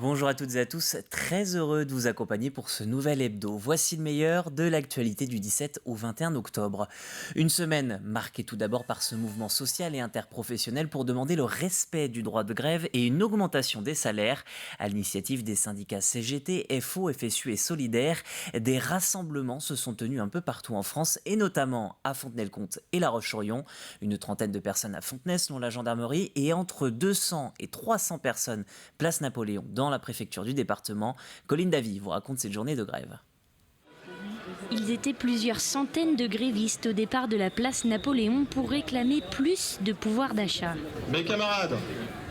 Bonjour à toutes et à tous, très heureux de vous accompagner pour ce nouvel hebdo. Voici le meilleur de l'actualité du 17 au 21 octobre. Une semaine marquée tout d'abord par ce mouvement social et interprofessionnel pour demander le respect du droit de grève et une augmentation des salaires. À l'initiative des syndicats CGT, FO, FSU et Solidaires, des rassemblements se sont tenus un peu partout en France et notamment à Fontenay-le-Comte et La Roche-sur-Yon. Une trentaine de personnes à Fontenay selon la gendarmerie et entre 200 et 300 personnes place Napoléon dans la préfecture du département. Colline Davy vous raconte cette journée de grève. Ils étaient plusieurs centaines de grévistes au départ de la place Napoléon pour réclamer plus de pouvoir d'achat. Mes camarades,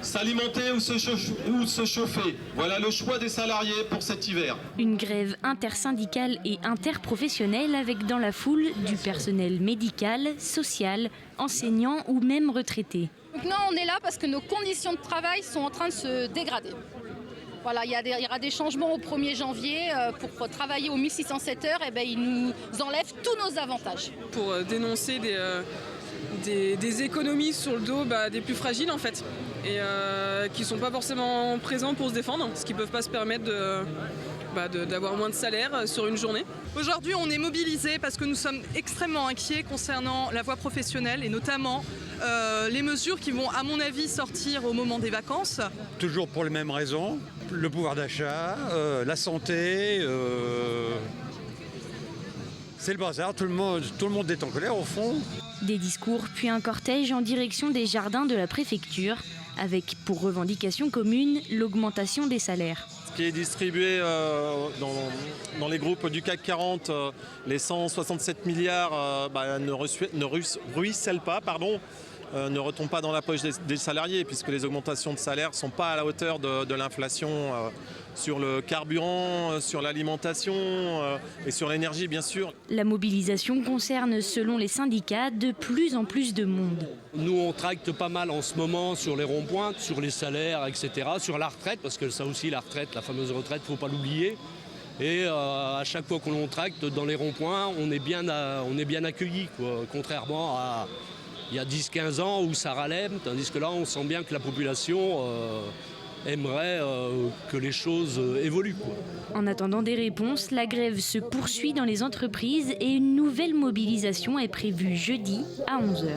s'alimenter ou se chauffer, voilà le choix des salariés pour cet hiver. Une grève intersyndicale et interprofessionnelle avec dans la foule du personnel médical, social, enseignant ou même retraité. Donc non, on est là parce que nos conditions de travail sont en train de se dégrader. Voilà, il y aura des changements au 1er janvier. Pour travailler aux 1607 heures, ils nous enlèvent tous nos avantages. Pour dénoncer des économies sur le dos des plus fragiles en fait, et qui ne sont pas forcément présents pour se défendre, ce qui ne peuvent pas se permettre d'avoir moins de salaire sur une journée. Aujourd'hui, on est mobilisés parce que nous sommes extrêmement inquiets concernant la voie professionnelle et notamment les mesures qui vont, à mon avis, sortir au moment des vacances. Toujours pour les mêmes raisons, le pouvoir d'achat, la santé, c'est le bazar, tout le monde est en colère au fond. Des discours puis un cortège en direction des jardins de la préfecture avec pour revendication commune l'augmentation des salaires. Ce qui est distribué dans les groupes du CAC 40, les 167 milliards ne ruissellent pas, ne retombent pas dans la poche des salariés, puisque les augmentations de salaire ne sont pas à la hauteur de l'inflation sur le carburant, sur l'alimentation et sur l'énergie bien sûr. La mobilisation concerne, selon les syndicats, de plus en plus de monde. Nous on tracte pas mal en ce moment sur les ronds-points, sur les salaires, etc., sur la retraite, parce que ça aussi la retraite, la fameuse retraite, il ne faut pas l'oublier. Et à chaque fois qu'on tracte dans les ronds-points, on est bien accueillis, quoi, contrairement à il y a 10-15 ans où ça râlait, tandis que là on sent bien que la population aimerait que les choses évoluent, quoi. En attendant des réponses, la grève se poursuit dans les entreprises et une nouvelle mobilisation est prévue jeudi à 11h.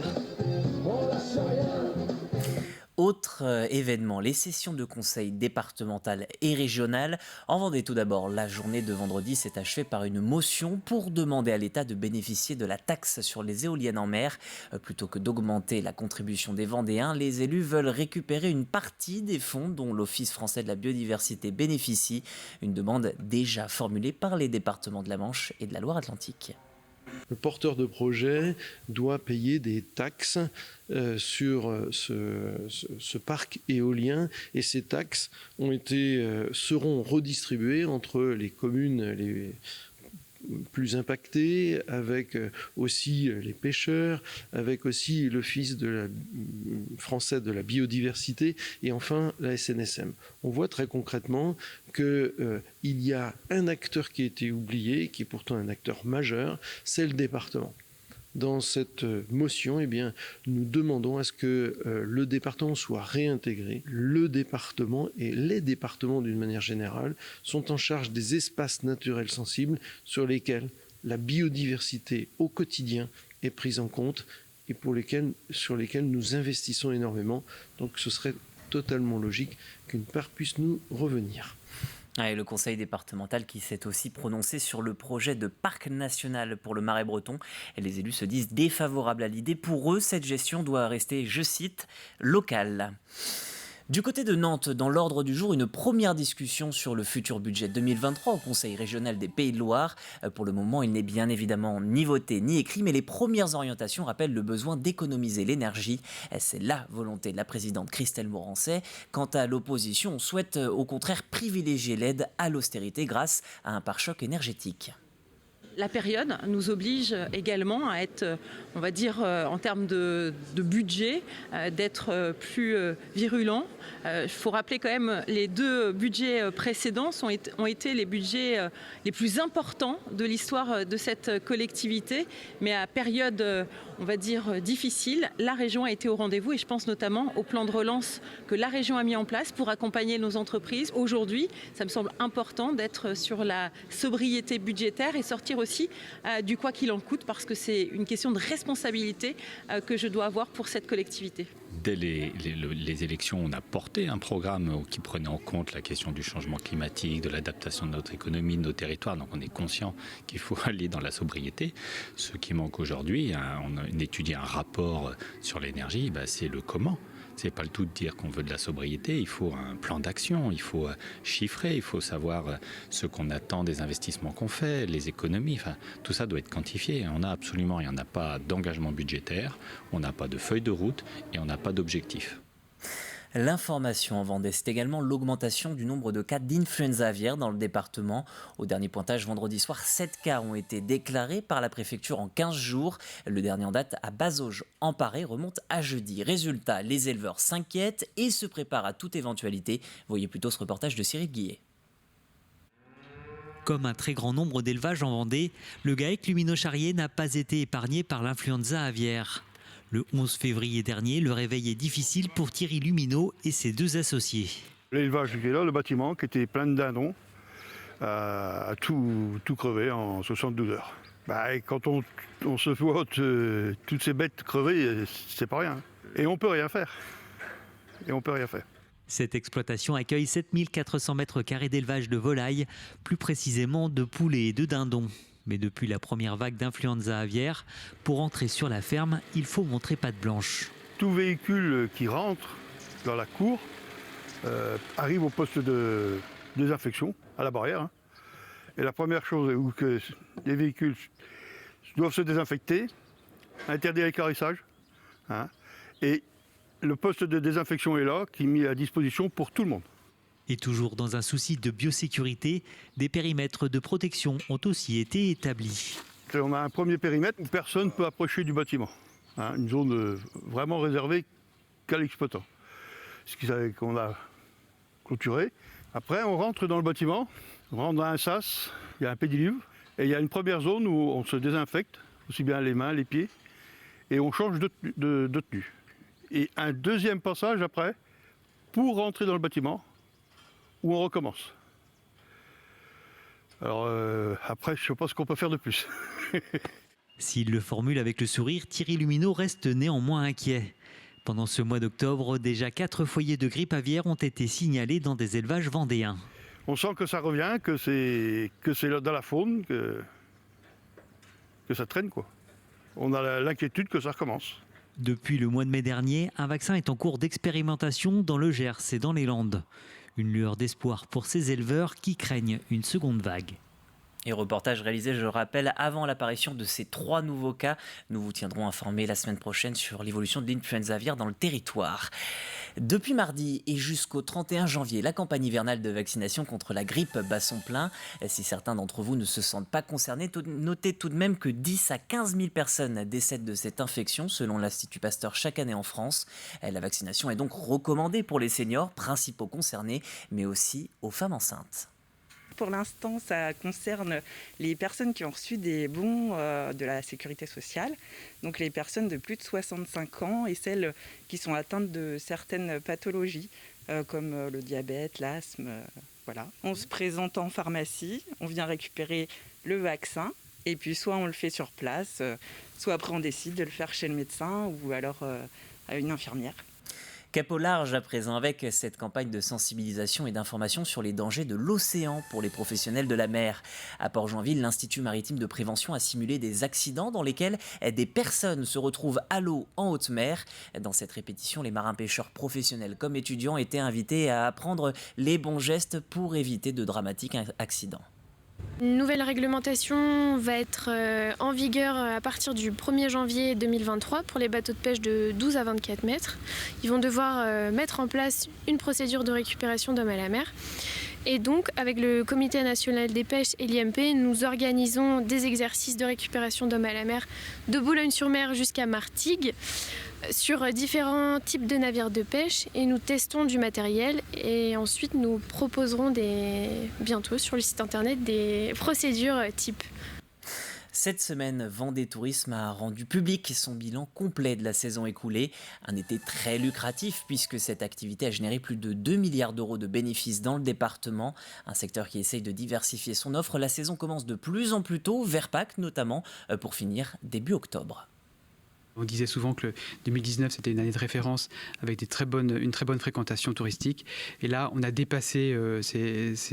Autre événement, les sessions de conseil départemental et régional. En Vendée tout d'abord, la journée de vendredi s'est achevée par une motion pour demander à l'État de bénéficier de la taxe sur les éoliennes en mer. Plutôt que d'augmenter la contribution des Vendéens, les élus veulent récupérer une partie des fonds dont l'Office français de la biodiversité bénéficie. Une demande déjà formulée par les départements de la Manche et de la Loire-Atlantique. Le porteur de projet doit payer des taxes sur ce parc éolien et ces taxes seront redistribuées entre les communes les plus impactés, avec aussi les pêcheurs, avec aussi l'Office français de la biodiversité et enfin la SNSM. On voit très concrètement qu'il y a un acteur qui a été oublié, qui est pourtant un acteur majeur, c'est le département. Dans cette motion, nous demandons à ce que le département soit réintégré. Le département et les départements d'une manière générale sont en charge des espaces naturels sensibles sur lesquels la biodiversité au quotidien est prise en compte et sur lesquels nous investissons énormément. Donc ce serait totalement logique qu'une part puisse nous revenir. Et le conseil départemental qui s'est aussi prononcé sur le projet de parc national pour le Marais breton. Et les élus se disent défavorables à l'idée. Pour eux, cette gestion doit rester, je cite, locale. Du côté de Nantes, dans l'ordre du jour, une première discussion sur le futur budget 2023 au Conseil régional des Pays de Loire. Pour le moment, il n'est bien évidemment ni voté ni écrit, mais les premières orientations rappellent le besoin d'économiser l'énergie. C'est la volonté de la présidente Christelle Morancet. Quant à l'opposition, on souhaite au contraire privilégier l'aide à l'austérité grâce à un pare-choc énergétique. La période nous oblige également à être, on va dire, en termes de budget, d'être plus virulent. Il faut rappeler quand même les 2 budgets précédents ont été les budgets les plus importants de l'histoire de cette collectivité. Mais à période, on va dire, difficile, la région a été au rendez-vous et je pense notamment au plan de relance que la région a mis en place pour accompagner nos entreprises. Aujourd'hui, ça me semble important d'être sur la sobriété budgétaire et sortir aussi du quoi qu'il en coûte parce que c'est une question de responsabilité que je dois avoir pour cette collectivité. Dès les élections, on a porté un programme qui prenait en compte la question du changement climatique, de l'adaptation de notre économie, de nos territoires. Donc on est conscient qu'il faut aller dans la sobriété. Ce qui manque aujourd'hui, on a étudié un rapport sur l'énergie, c'est le comment. C'est pas le tout de dire qu'on veut de la sobriété, il faut un plan d'action, il faut chiffrer, il faut savoir ce qu'on attend des investissements qu'on fait, les économies, tout ça doit être quantifié. On n'a absolument rien, on n'a pas d'engagement budgétaire, on n'a pas de feuille de route et on n'a pas d'objectif. L'information en Vendée, c'est également l'augmentation du nombre de cas d'influenza aviaire dans le département. Au dernier pointage vendredi soir, 7 cas ont été déclarés par la préfecture en 15 jours. Le dernier en date à Bazauges, en Paris, remonte à jeudi. Résultat, les éleveurs s'inquiètent et se préparent à toute éventualité. Voyez plutôt ce reportage de Cyril Guillet. Comme un très grand nombre d'élevages en Vendée, le GAEC Lumino-Charrier n'a pas été épargné par l'influenza aviaire. Le 11 février dernier, le réveil est difficile pour Thierry Lumineau et ses 2 associés. L'élevage qui est là, le bâtiment qui était plein de dindons, a tout crevé en 72 heures. Et quand on se voit toutes ces bêtes crevées, c'est pas rien. Et on peut rien faire. Cette exploitation accueille 7400 mètres carrés d'élevage de volailles, plus précisément de poulets et de dindons. Mais depuis la première vague d'influenza aviaire, pour entrer sur la ferme, il faut montrer patte blanche. Tout véhicule qui rentre dans la cour arrive au poste de désinfection, à la barrière. Et la première chose où que les véhicules doivent se désinfecter, interdire l'équarrissage. Et le poste de désinfection est là, qui est mis à disposition pour tout le monde. Et toujours dans un souci de biosécurité, des périmètres de protection ont aussi été établis. On a un premier périmètre où personne ne peut approcher du bâtiment. Une zone vraiment réservée qu'à l'exploitant. Ce qui fait qu'on a clôturé. Après, on rentre dans le bâtiment, on rentre dans un sas, il y a un pédiluve, et il y a une première zone où on se désinfecte, aussi bien les mains, les pieds, et on change de tenue. Et un deuxième passage après, pour rentrer dans le bâtiment, où on recommence. Alors après, je ne sais pas ce qu'on peut faire de plus. S'il le formule avec le sourire, Thierry Lumineau reste néanmoins inquiet. Pendant ce mois d'octobre, déjà 4 foyers de grippe aviaire ont été signalés dans des élevages vendéens. On sent que ça revient, que c'est dans la faune, que ça traîne, quoi. On a l'inquiétude que ça recommence. Depuis le mois de mai dernier, un vaccin est en cours d'expérimentation dans le Gers et dans les Landes. Une lueur d'espoir pour ces éleveurs qui craignent une seconde vague. Et reportage réalisé, je le rappelle, avant l'apparition de ces 3 nouveaux cas. Nous vous tiendrons informés la semaine prochaine sur l'évolution de l'influenza aviaire dans le territoire. Depuis mardi et jusqu'au 31 janvier, la campagne hivernale de vaccination contre la grippe bat son plein. Si certains d'entre vous ne se sentent pas concernés, notez tout de même que 10 à 15 000 personnes décèdent de cette infection selon l'Institut Pasteur chaque année en France. La vaccination est donc recommandée pour les seniors, principaux concernés, mais aussi aux femmes enceintes. Pour l'instant, ça concerne les personnes qui ont reçu des bons de la sécurité sociale, donc les personnes de plus de 65 ans et celles qui sont atteintes de certaines pathologies comme le diabète, l'asthme. Voilà. On se présente en pharmacie, on vient récupérer le vaccin et puis soit on le fait sur place, soit après on décide de le faire chez le médecin ou alors à une infirmière. Cap au large à présent avec cette campagne de sensibilisation et d'information sur les dangers de l'océan pour les professionnels de la mer. À Port-Genville, l'Institut maritime de prévention a simulé des accidents dans lesquels des personnes se retrouvent à l'eau en haute mer. Dans cette répétition, les marins-pêcheurs professionnels comme étudiants étaient invités à apprendre les bons gestes pour éviter de dramatiques accidents. Une nouvelle réglementation va être en vigueur à partir du 1er janvier 2023 pour les bateaux de pêche de 12 à 24 mètres. Ils vont devoir mettre en place une procédure de récupération d'hommes à la mer Et donc, avec le Comité national des pêches et l'IMP, nous organisons des exercices de récupération d'hommes à la mer de Boulogne-sur-Mer jusqu'à Martigues sur différents types de navires de pêche et nous testons du matériel et ensuite nous proposerons bientôt sur le site internet des procédures type. Cette semaine, Vendée Tourisme a rendu public son bilan complet de la saison écoulée. Un été très lucratif puisque cette activité a généré plus de 2 milliards d'euros de bénéfices dans le département. Un secteur qui essaye de diversifier son offre. La saison commence de plus en plus tôt, vers Pâques notamment, pour finir début octobre. On disait souvent que 2019, c'était une année de référence avec une très bonne fréquentation touristique. Et là, on a dépassé ces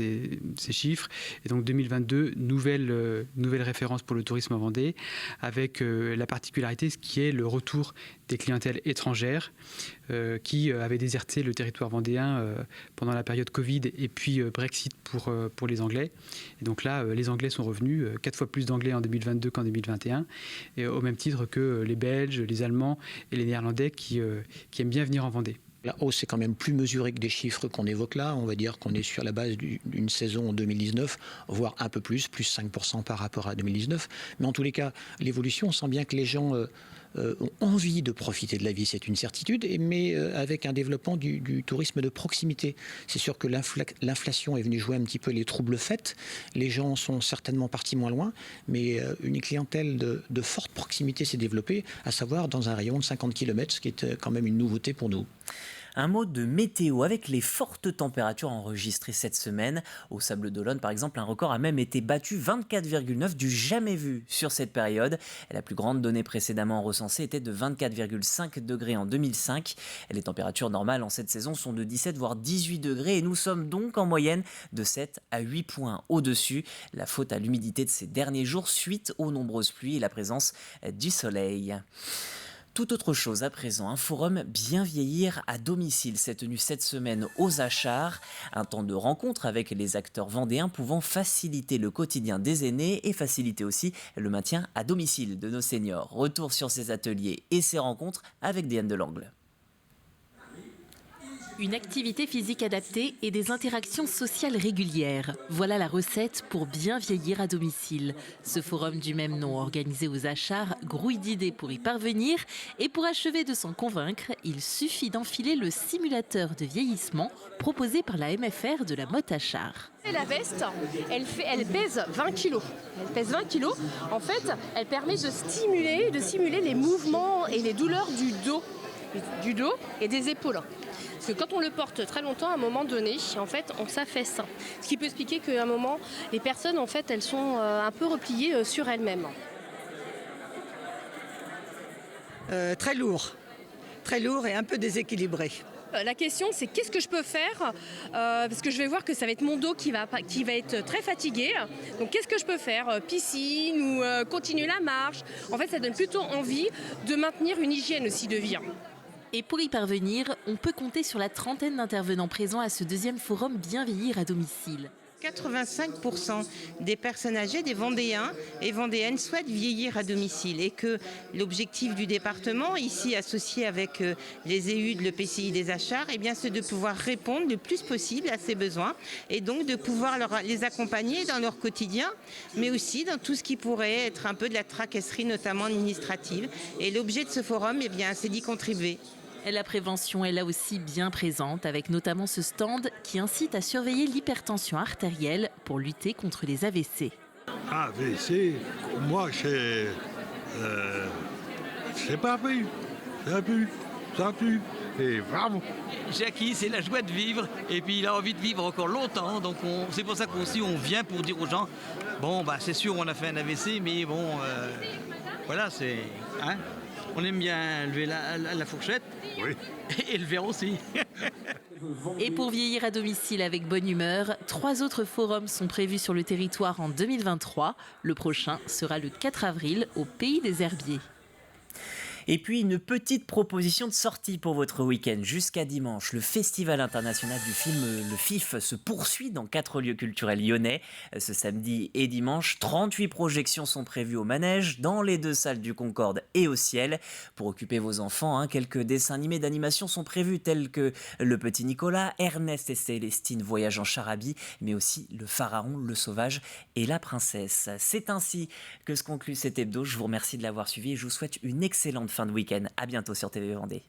chiffres. Et donc 2022, nouvelle référence pour le tourisme en Vendée, avec la particularité, ce qui est le retour des clientèles étrangères qui avaient déserté le territoire vendéen pendant la période Covid et puis Brexit pour les Anglais. Et donc là, les Anglais sont revenus, 4 fois plus d'Anglais en 2022 qu'en 2021, et au même titre que les Belges, les Allemands et les Néerlandais qui aiment bien venir en Vendée. La hausse est quand même plus mesurée que des chiffres qu'on évoque là. On va dire qu'on est sur la base d'une saison en 2019, voire un peu plus 5% par rapport à 2019. Mais en tous les cas, l'évolution, on sent bien que les gens ont envie de profiter de la vie, c'est une certitude, mais avec un développement du tourisme de proximité. C'est sûr que l'inflation est venue jouer un petit peu les troubles faits. Les gens sont certainement partis moins loin, mais une clientèle de forte proximité s'est développée, à savoir dans un rayon de 50 km, ce qui est quand même une nouveauté pour nous. Un mot de météo avec les fortes températures enregistrées cette semaine. Au Sable d'Olonne, par exemple, un record a même été battu, 24,9 du jamais vu sur cette période. La plus grande donnée précédemment recensée était de 24,5 degrés en 2005. Les températures normales en cette saison sont de 17 voire 18 degrés et nous sommes donc en moyenne de 7 à 8 points au-dessus. La faute à l'humidité de ces derniers jours suite aux nombreuses pluies et la présence du soleil. Tout autre chose à présent, un forum Bien vieillir à domicile s'est tenu cette semaine aux Achards, un temps de rencontre avec les acteurs vendéens pouvant faciliter le quotidien des aînés et faciliter aussi le maintien à domicile de nos seniors. Retour sur ces ateliers et ces rencontres avec Diane Delangle. Une activité physique adaptée et des interactions sociales régulières. Voilà la recette pour bien vieillir à domicile. Ce forum du même nom organisé aux Achards grouille d'idées pour y parvenir. Et pour achever de s'en convaincre, il suffit d'enfiler le simulateur de vieillissement proposé par la MFR de la Motte Achard. La veste, elle pèse 20 kg. Elle pèse 20 kg. En fait, elle permet de simuler les mouvements et les douleurs du dos et des épaules. Parce que quand on le porte très longtemps, à un moment donné, en fait, on s'affaisse. Ce qui peut expliquer qu'à un moment, les personnes, en fait, elles sont un peu repliées sur elles-mêmes. Très lourd et un peu déséquilibré. La question, c'est qu'est-ce que je peux faire parce que je vais voir que ça va être mon dos qui va être très fatigué. Donc, qu'est-ce que je peux faire piscine ou continuer la marche. En fait, ça donne plutôt envie de maintenir une hygiène aussi de vie. Et pour y parvenir, on peut compter sur la trentaine d'intervenants présents à ce deuxième forum Bien vieillir à domicile. 85% des personnes âgées, des Vendéens et Vendéennes souhaitent vieillir à domicile et que l'objectif du département, ici associé avec les EHUD, le PCI des Achards, c'est de pouvoir répondre le plus possible à ces besoins et donc de pouvoir les accompagner dans leur quotidien, mais aussi dans tout ce qui pourrait être un peu de la tracasserie, notamment administrative. Et l'objet de ce forum, c'est d'y contribuer. Et la prévention est là aussi bien présente, avec notamment ce stand qui incite à surveiller l'hypertension artérielle pour lutter contre les AVC. AVC, moi, c'est pas plus. Ça pue. Et bravo. Jackie, c'est la joie de vivre. Et puis, il a envie de vivre encore longtemps. Donc, c'est pour ça qu'aussi, on vient pour dire aux gens, c'est sûr, on a fait un AVC, mais voilà, c'est... on aime bien lever la fourchette. Oui. Et le verre aussi. Et pour vieillir à domicile avec bonne humeur, 3 autres forums sont prévus sur le territoire en 2023. Le prochain sera le 4 avril au Pays des Herbiers. Et puis une petite proposition de sortie pour votre week-end. Jusqu'à dimanche, le Festival international du film Le FIF se poursuit dans 4 lieux culturels lyonnais. Ce samedi et dimanche, 38 projections sont prévues au Manège, dans les 2 salles du Concorde et au Ciel. Pour occuper vos enfants, quelques dessins animés d'animation sont prévus tels que Le Petit Nicolas, Ernest et Célestine voyagent en charabie, mais aussi Le Pharaon, Le Sauvage et La Princesse. C'est ainsi que se conclut cet hebdo. Je vous remercie de l'avoir suivi et je vous souhaite une excellente fin de week-end. À bientôt sur TV Vendée.